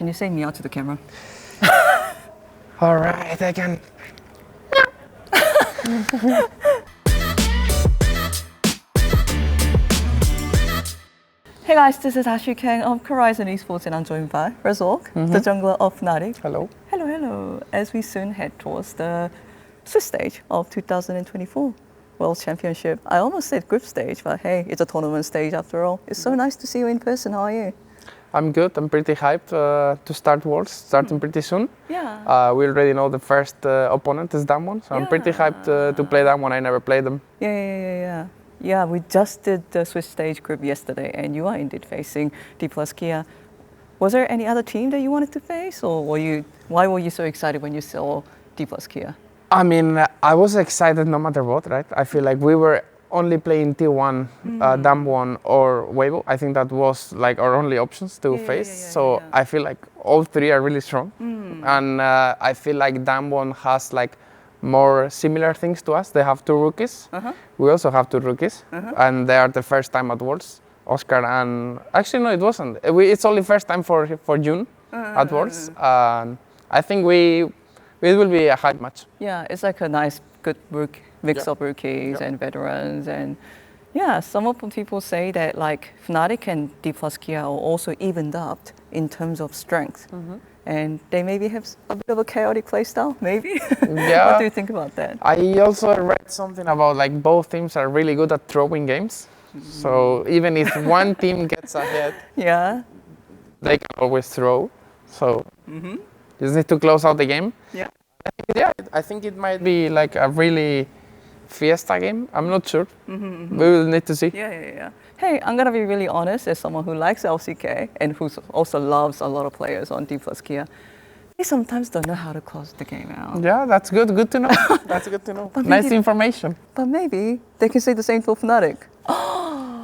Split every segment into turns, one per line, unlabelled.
Can you say meow to the camera?
All right, I can.
Hey guys, this is Ashley Kang of Horizon Esports and I'm joined by Razork, the jungler of Fnatic.
Hello.
Hello, hello. As we soon head towards the Swiss stage of 2024 World Championship. I almost said group stage, but hey, it's a tournament stage after all. It's so nice to see you in person. How are you?
I'm good. I'm pretty hyped to start Worlds, starting pretty soon.
Yeah.
We already know the first opponent is Damwon, so I'm pretty hyped to play Damwon. I never played them.
Yeah, we just did the Swiss stage group yesterday, and you are indeed facing D+Kia. Was there any other team that you wanted to face, or why were you so excited when you saw D+Kia?
I mean, I was excited no matter what, right? I feel like we were only playing T1, Damwon or Weibo. I think that was like our only options to face. So I feel like all three are really strong. And I feel like Damwon has like more similar things to us. They have two rookies. We also have two rookies. And they are the first time at Worlds. Oscar and... Actually, no, it wasn't. It's only first time for June at Worlds. And I think it will be a hard match.
Yeah, it's like a nice, good mix of rookies and veterans. And yeah, some of the people say that like Fnatic and D+Kia are also evened up in terms of strength. And they maybe have a bit of a chaotic playstyle, maybe?
Yeah.
What do you think about that?
I also read something about like both teams are really good at throwing games. So even if one team gets ahead, they can always throw. So you just need to close out the game. I think it might be like a really fiesta game. I'm not sure. We will need to see.
Hey, I'm gonna be really honest as someone who likes LCK and who also loves a lot of players on D+Kia. They sometimes don't know how to close the game out.
Yeah, that's good. Good to know. That's good to know. Nice information.
But maybe they can say the same for Fnatic.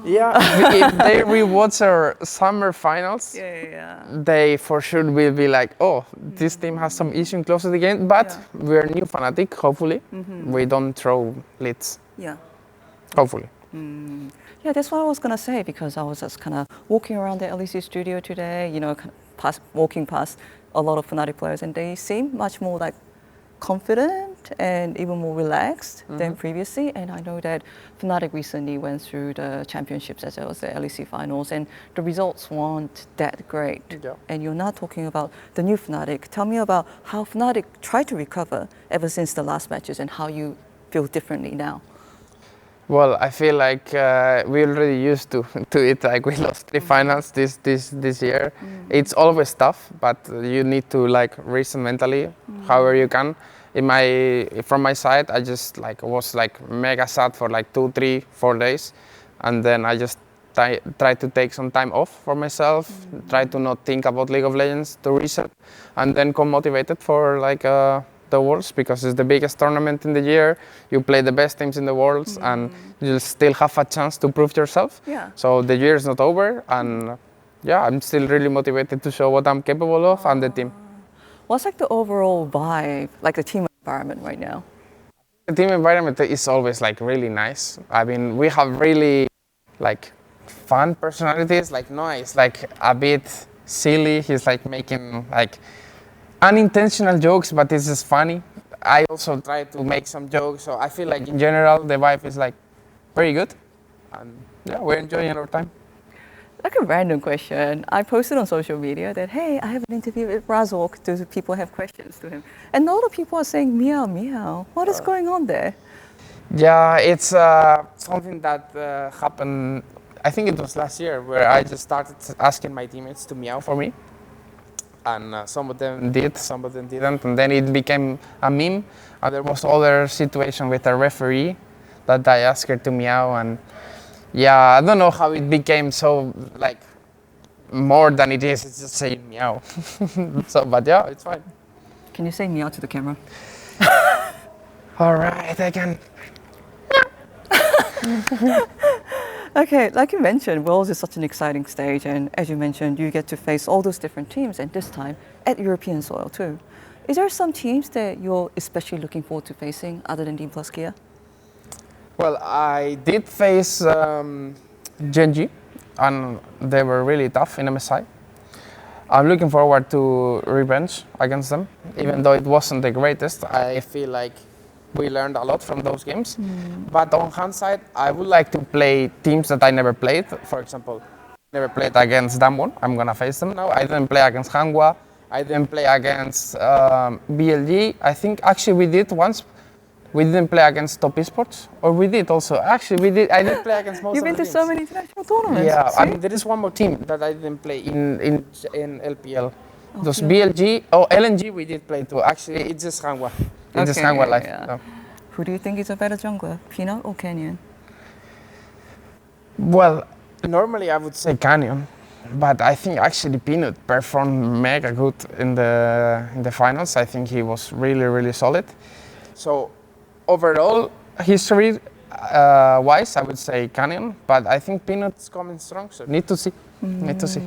Yeah, if they rewatch our summer finals, they for sure will be like, oh, this team has some issue in closing the game, but we're new Fnatic, hopefully. We don't throw leads. Hopefully.
Yeah, that's what I was gonna say, because I was just kind of walking around the LEC studio today, you know, walking past a lot of Fnatic players, and they seem much more like confident and even more relaxed than previously. And I know that Fnatic recently went through the championships as well as the LEC finals, and the results weren't that great. And you're not talking about the new Fnatic. Tell me about how Fnatic tried to recover ever since the last matches and how you feel differently now.
Well, I feel like we already used to it. Like we lost 3 finals this year. It's always tough, but you need to like reason mentally, however you can. From my side, I just like was like mega sad for like 2, 3, 4 days, and then I just try to take some time off for myself. Try to not think about League of Legends, to reset, and then come motivated for like the Worlds, because it's the biggest tournament in the year. You play the best teams in the Worlds, and you still have a chance to prove yourself. So the year is not over, and yeah, I'm still really motivated to show what I'm capable of and the team.
What's like the overall vibe, like the team environment right now?
The team environment is always like really nice. I mean, we have really like fun personalities. Like Noah is like a bit silly. He's like making like unintentional jokes, but it's just funny. I also try to make some jokes, so I feel like in general the vibe is like very good, and yeah, we're enjoying our time.
Like a random question, I posted on social media that, hey, I have an interview with Razork. Do people have questions to him? And a lot of people are saying meow, meow. What is going on there?
Yeah, it's something that happened, I think it was last year, where I just started asking my teammates to meow for me. And some of them did, some of them didn't, and then it became a meme. And there was other situation with a referee that I asked her to meow, and yeah, I don't know how it became so like more than it is. It's just saying meow. So, but yeah, it's fine.
Can you say meow to the camera?
All right, I can.
Okay, like you mentioned, Worlds is such an exciting stage, and as you mentioned, you get to face all those different teams, and this time at European soil too. Is there some teams that you're especially looking forward to facing other than D+Kia?
Well, I did face Genji, and they were really tough in MSI. I'm looking forward to revenge against them, even though it wasn't the greatest. I feel like we learned a lot from those games. But on hindsight, I would like to play teams that I never played. For example, never played against Damwon. I'm gonna face them now. I didn't play against Hanwha. I didn't play against BLG. I think actually we did once. We didn't play against Top Esports, or we did also. Actually, we did. I did play against most
You've
of
been
the
to
teams.
so many international tournaments.
Yeah,
See?
I mean, there is one more team that I didn't play in LPL. It was
Okay.
BLG. Oh, LNG we did play too. Actually, it's just Hanwha. It's just Hanwha live.
yeah.
No.
Who do you think is a better jungler, Peanut or Canyon?
Well, normally I would say Canyon, but I think actually Peanut performed mega good in the finals. I think he was really solid. So overall history wise, I would say Canyon, but I think Peanut's coming strong. So need to see. Need to see.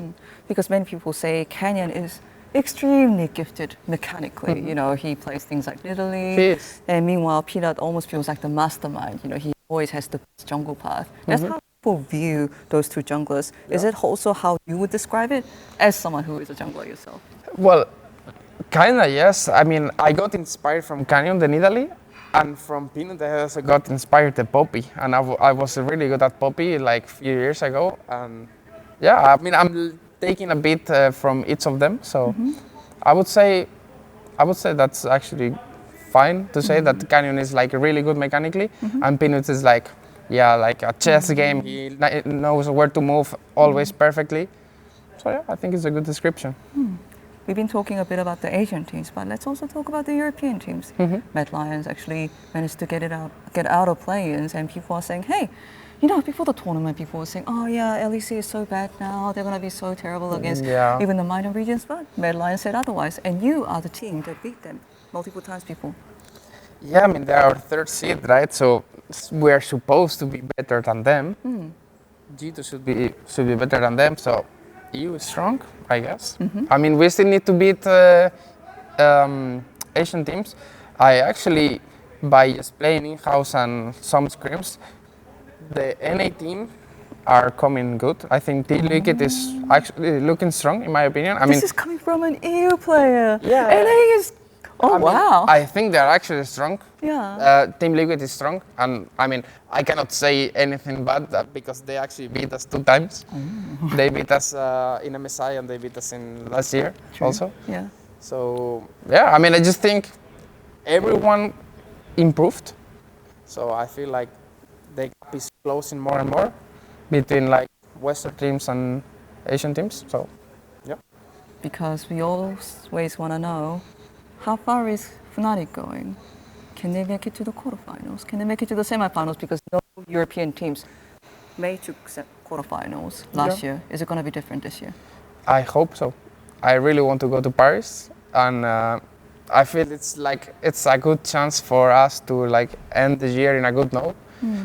Because many people say Canyon is extremely gifted mechanically. You know, he plays things like Italy.
He is.
And meanwhile, Peanut almost feels like the mastermind. You know, he always has the best jungle path. That's how people view those two junglers. Is it also how you would describe it as someone who is a jungler yourself?
Well, kinda yes. I mean, I got inspired from Canyon in Italy, and from Peanut I also got inspired the Poppy, and I was really good at Poppy like a few years ago. And yeah, I mean, I'm taking a bit from each of them. So I would say that's actually fine to say that Canyon is like really good mechanically, and Peanut is like, yeah, like a chess game. He knows where to move always perfectly. So yeah, I think it's a good description.
We've been talking a bit about the Asian teams, but let's also talk about the European teams. Mad Lions actually managed to get out of play-ins, and people are saying, hey, you know, before the tournament, people were saying, oh yeah, LEC is so bad now, they're going to be so terrible against even the minor regions, but Mad Lions said otherwise, and you are the team that beat them multiple times, people.
Yeah, I mean, they're our third seed, right? So we're supposed to be better than them. G2 should be better than them, so EU is strong, I guess. I mean, we still need to beat Asian teams. I actually, by just playing in-house and some scrims, the NA team are coming good. I think Team LEC is actually looking strong, in my opinion. I mean,
This is coming from an EU player.
Yeah.
NA is, oh
I mean,
wow.
I think they're actually strong.
Yeah.
Team LEC is strong, and I mean, I cannot say anything bad because they actually beat us 2 times. They beat us in MSI and they beat us in last year also.
Yeah.
So yeah, I mean, I just think everyone improved. So I feel like the gap is closing more and more between like Western teams and Asian teams. So yeah.
Because we always want to know, how far is Fnatic going? Can they make it to the quarterfinals? Can they make it to the semifinals? Because no European teams made to quarterfinals last year. Is it going to be different this year?
I hope so. I really want to go to Paris, and I feel it's a good chance for us to like end the year in a good note.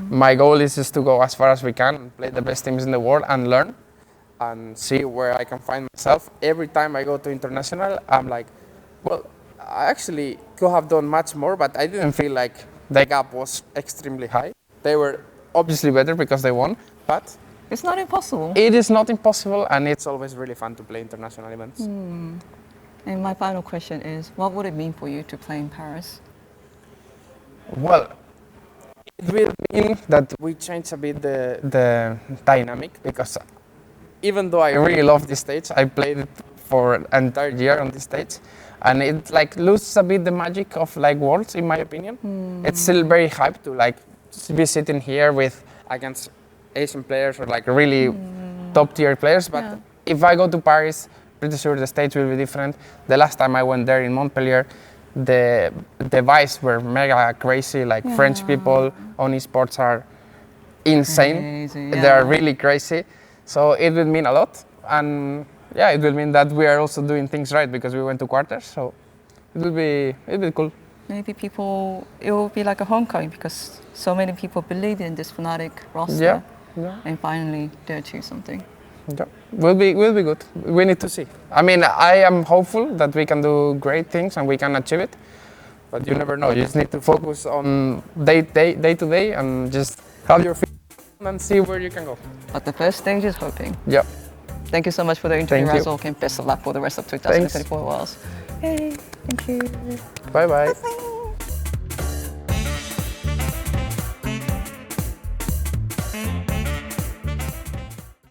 My goal is just to go as far as we can and play the best teams in the world and learn and see where I can find myself. Every time I go to international, I'm like, well, I actually could have done much more, but I didn't feel like the gap was extremely high. They were obviously better because they won, but
It's not impossible.
it is not impossible, and it's always really fun to play international events.
And my final question is, what would it mean for you to play in Paris?
Well, it will mean that we change a bit the dynamic, because even though I really love this stage, I played it for an entire year on this stage, and it like loses a bit the magic of like Worlds, in my opinion. It's still very hyped to like be sitting here with against Asian players or like really top tier players, but if I go to Paris, pretty sure the stage will be different. The last time I went there in Montpellier, the vibes were mega crazy. Like French people on esports are insane.
Crazy,
They are really crazy. So it will mean a lot, and yeah, it will mean that we are also doing things right because we went to quarters. So it'll be cool.
Maybe it will be like a homecoming because so many people believe in this Fnatic roster.
Yeah.
And finally they achieve something.
Yeah. Will be good. We need to see. I mean, I am hopeful that we can do great things and we can achieve it. But you never know. You just need to focus on day to day and just have your feet and see where you can go.
But the first stage is hoping.
Yeah.
Thank you so much for the interview,
Thank you.
Razork, and best of luck for the rest of 2024 Worlds. Hey, thank you.
Bye bye.